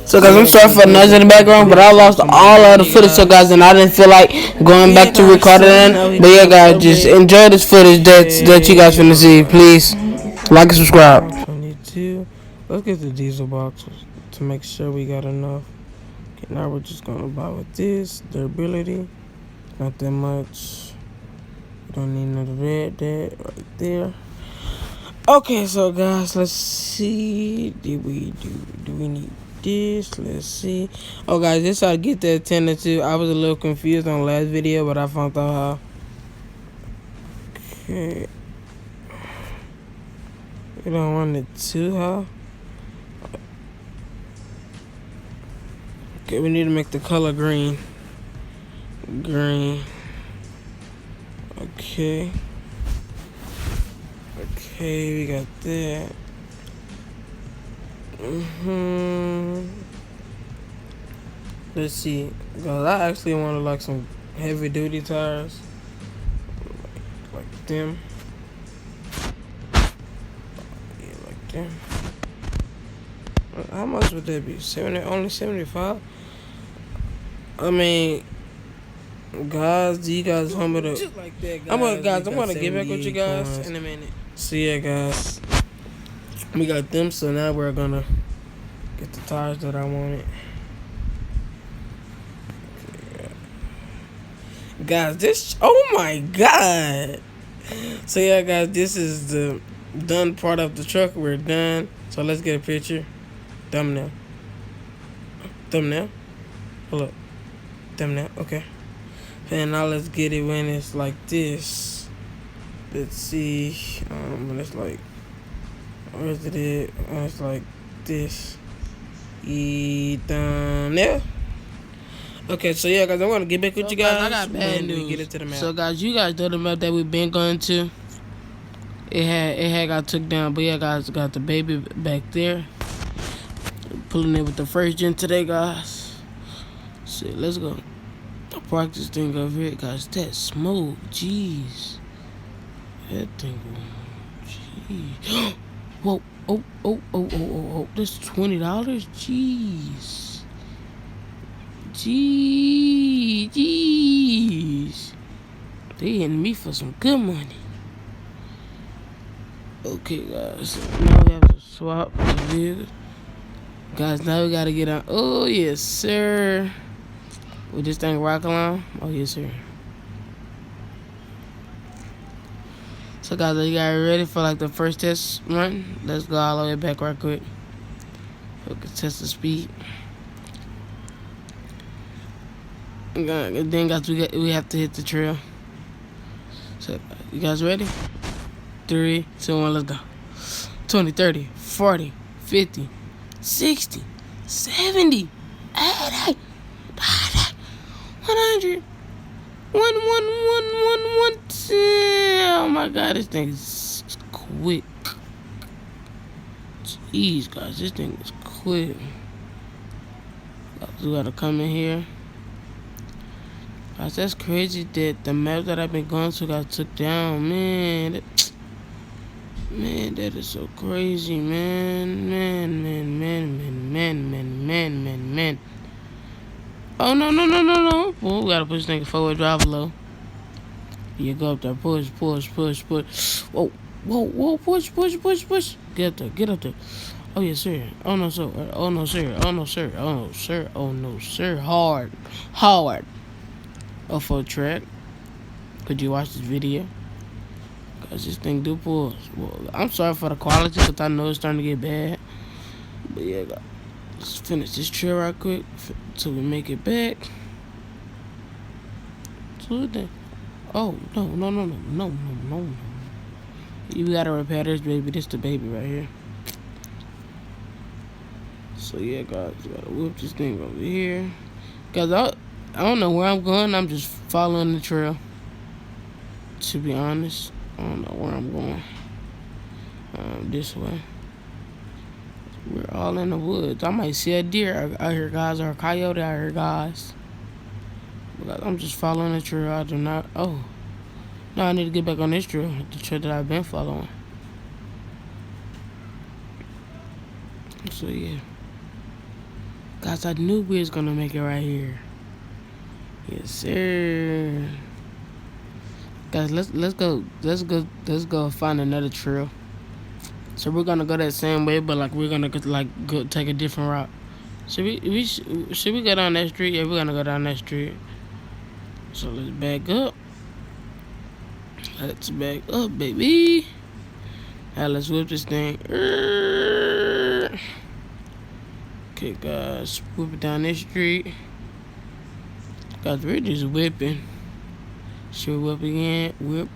So guys, I'm sorry for the noise in the background, but I lost all of the footage, so guys, and I didn't feel like going back to recording it. But yeah, guys, just enjoy this footage that you guys finna see. Please like and subscribe. 22. Let's get the diesel box to make sure we got enough. Okay, now we're just gonna buy with this durability. Not that much. We don't need none of that right there. Okay, so guys, let's see. Do we need this? Let's see. Oh guys, this how to get that attended to. I was a little confused on the last video, but I found out how. Okay. We don't want it too high. Okay, we need to make the color green. Green. Okay. Okay, we got that. Let's see. Cause I actually wanted like some heavy duty tires. Like them. Yeah, like them. How much would that be? Only 75? I mean, guys, do you guys want me to? Just like that, guys. I'm gonna get back with you guys in a minute. So yeah, guys, we got them. So now we're gonna get the tires that I wanted. Okay. Guys, this. Oh my god. So yeah, guys, this is the done part of the truck. We're done. So let's get a picture. Thumbnail. Hold up. Thumbnail. Okay. And now let's get it when it's like this. Let's see. When it's like, where's it? When it's like this. Thumbnail. Okay, so yeah, guys, I'm gonna get back with you guys. I got bad news. Get into the map. So guys, you guys know the map that we've been going to. It had got took down, but yeah, guys, got the baby back there. Pulling it with the first gen today, guys. So let's go. I'll park this thing over here, guys. That's smooth. Jeez. That thing. Jeez. Whoa. Oh. That's $20? Jeez. Jeez. They hitting me for some good money. Okay, guys. So now we have to swap the vehicle. Guys, now we gotta get on. Oh, yes, sir. With this thing rock along? Oh, yes, sir. So, guys, are you guys ready for like the first test run? Let's go all the way back right quick. We can test the speed. Then, guys, we have to hit the trail. So, you guys ready? 3, 2, 1, let's go. 20, 30, 40, 50, 60, 70, 80, 100, 1. Oh my god, this thing is quick. Jeez, guys, this thing is quick. We gotta come in here. Guys, that's crazy that the map that I've been going to got took down, man. Man, that is so crazy, man. Oh, no. Well, we gotta push this thing forward, drive low. You go up there, push. Whoa, push. Get up there. Oh, yes, sir. Oh, no, sir. Hard. Off-road track. Could you watch this video? Cause this thing do pulls. Well, I'm sorry for the quality, cause I know it's starting to get bad. But yeah, let's finish this trail right quick till we make it back. So then, oh no. You gotta repair this baby. This the baby right here. So yeah, guys, you gotta whip this thing over here. Cause I don't know where I'm going. I'm just following the trail. To be honest. I don't know where I'm going. This way. We're all in the woods. I might see a deer out here, guys, or a coyote out here, guys. But I'm just following the trail. I do not. Oh. No, I need to get back on this trail. The trail that I've been following. So, yeah. Guys, I knew we was gonna make it right here. Yes, sir. Guys, let's go find another trail. So we're gonna go that same way, but like we're gonna go take a different route. Should we go down that street? Yeah, we're gonna go down that street. So let's back up. Let's back up, baby. Now let's whip this thing. Okay, guys, whip it down this street. Guys, we're just whipping. Should we whip again? Whip.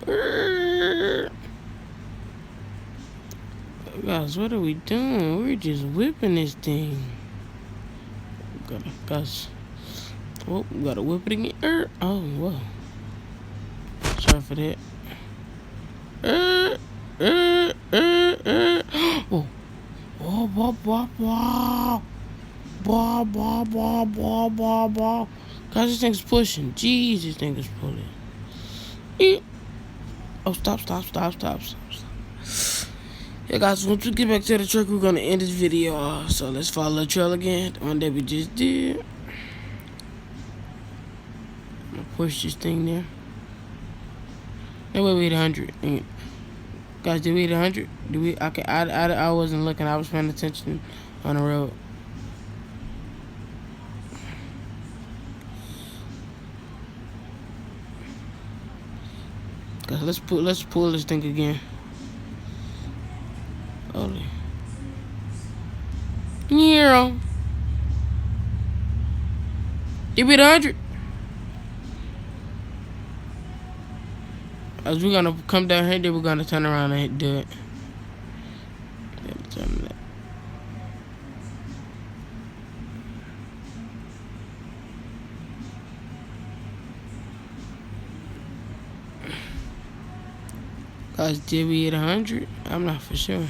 Guys, what are we doing? We're just whipping this thing. Guys, oh, we gotta whip it again. Oh, whoa. Sorry for that. Oh, wow. Guys, this thing's pushing. Jeez, this thing is pulling. Oh, stop. Yeah, guys, once we get back to the truck, we're gonna end this video off. So let's follow the trail again, the one that we just did. I'm gonna push this thing there. That way we hit 100. Guys, did we hit 100? Did we? Okay, I wasn't looking. I was paying attention on the road. Guys, let's pull this thing again. Holy. Yeah. Did we hit 100? As we're gonna come down here, then we're gonna turn around and do it. Guys, did we hit 100? I'm not for sure.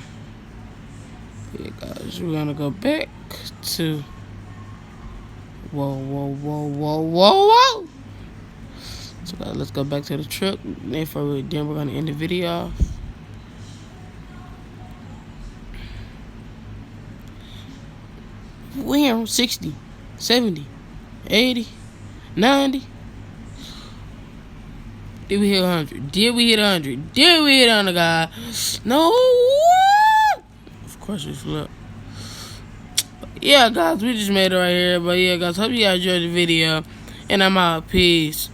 Yeah, guys, we're gonna go back to. Whoa. So guys, let's go back to the truck. Then we're gonna end the video off. We're on 60, 70, 80, 90. Did we hit 100? Did we hit 100? Did we hit 100, guys? No. Of course we flipped. Yeah, guys, we just made it right here. But yeah, guys, hope you guys enjoyed the video. And I'm out. Peace.